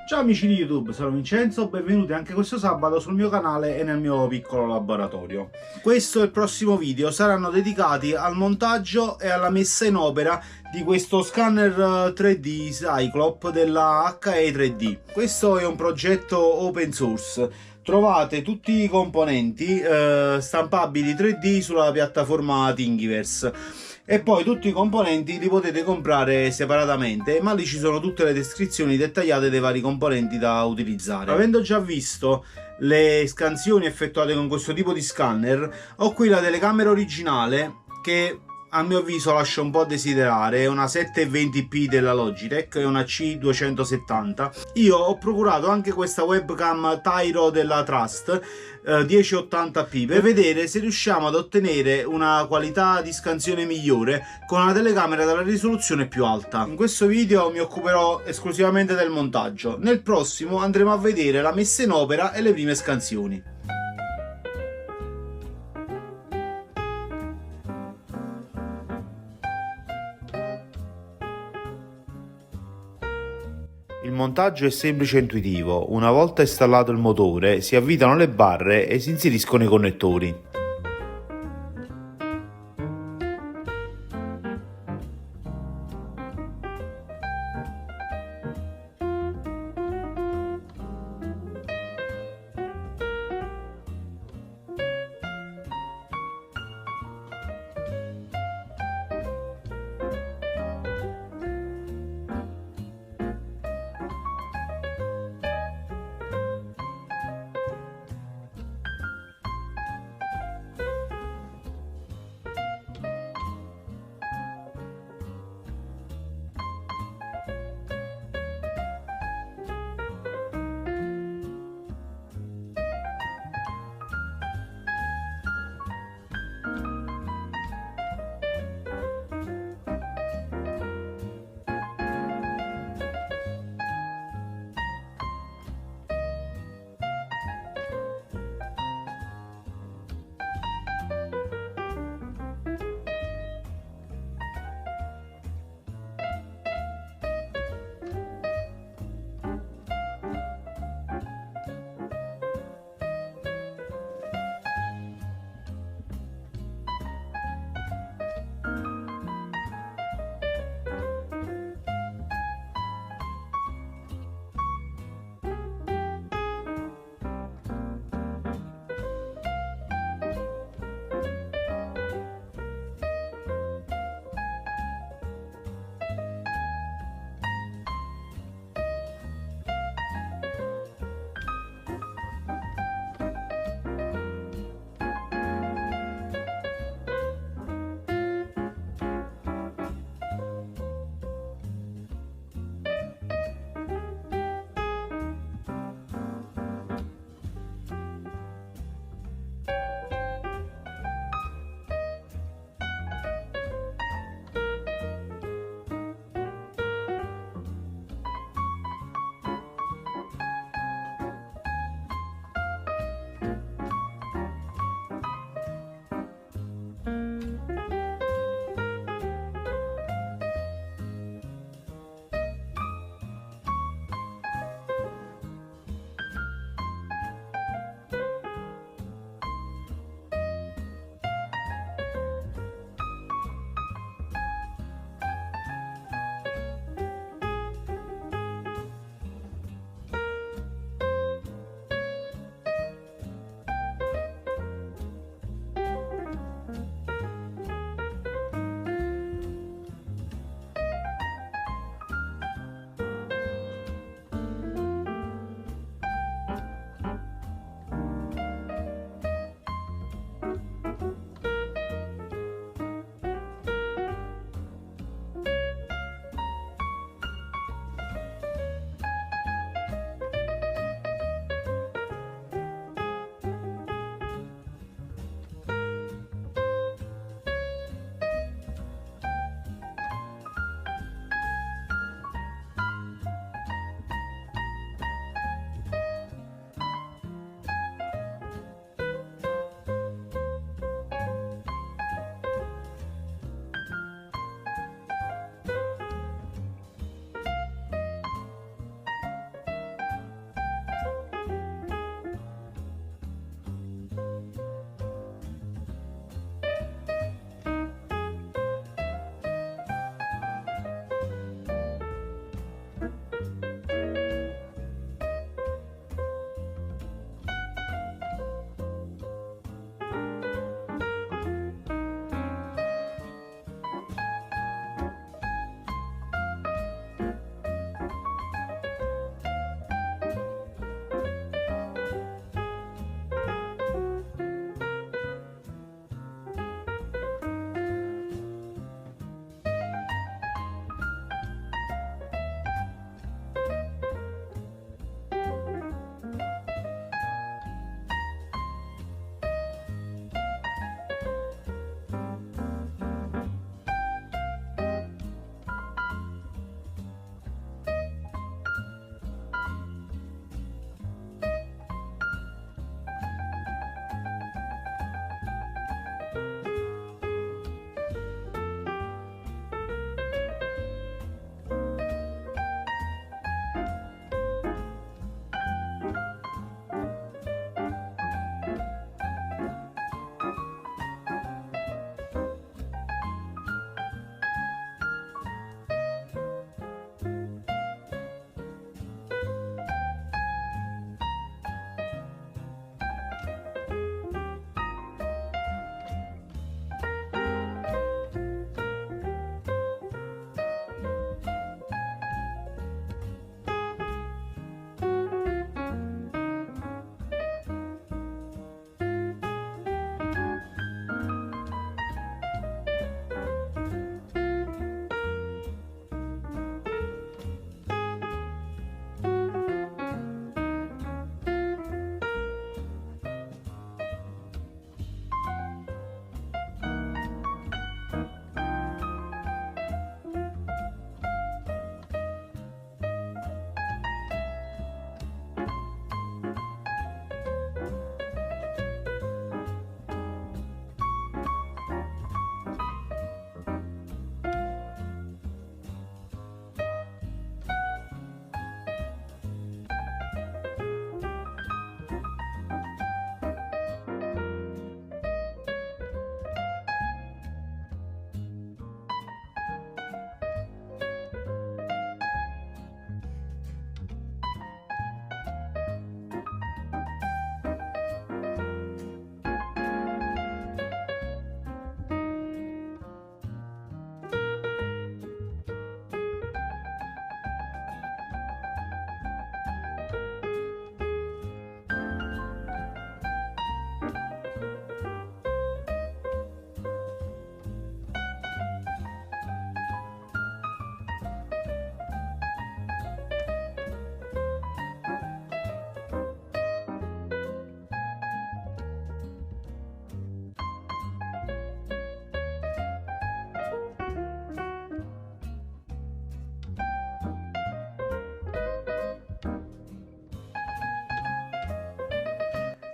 Ciao amici di YouTube, sono Vincenzo, benvenuti anche questo sabato sul mio canale e nel mio piccolo laboratorio. Questo e il prossimo video saranno dedicati al montaggio e alla messa in opera di questo scanner 3D Cyclop della HE 3D. Questo è un progetto open source. Trovate tutti i componenti stampabili 3D sulla piattaforma Thingiverse. E poi tutti i componenti li potete comprare separatamente, ma lì ci sono tutte le descrizioni dettagliate dei vari componenti da utilizzare. Avendo già visto le scansioni effettuate con questo tipo di scanner, ho qui la telecamera originale che a mio avviso lascia un po' a desiderare. È una 720p della Logitech, è una C270. Io ho procurato anche questa webcam Tyro della Trust 1080p per vedere se riusciamo ad ottenere una qualità di scansione migliore con una telecamera dalla risoluzione più alta. In questo video mi occuperò esclusivamente del montaggio, nel prossimo andremo a vedere la messa in opera e le prime scansioni. Il montaggio è semplice e intuitivo. Una volta installato il motore, si avvitano le barre e si inseriscono i connettori.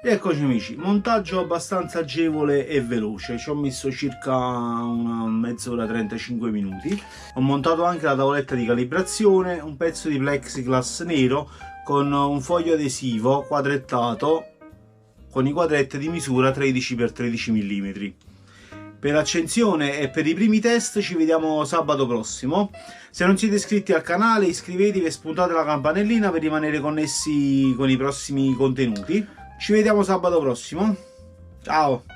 Eccoci amici, montaggio abbastanza agevole e veloce, ci ho messo circa una mezz'ora, 35 minuti. Ho montato anche la tavoletta di calibrazione, un pezzo di plexiglass nero con un foglio adesivo quadrettato con i quadretti di misura 13x13 mm. Per l'accensione e per i primi test ci vediamo sabato prossimo. Se non siete iscritti al canale iscrivetevi e spuntate la campanellina per rimanere connessi con i prossimi contenuti. Ci vediamo sabato prossimo. Ciao!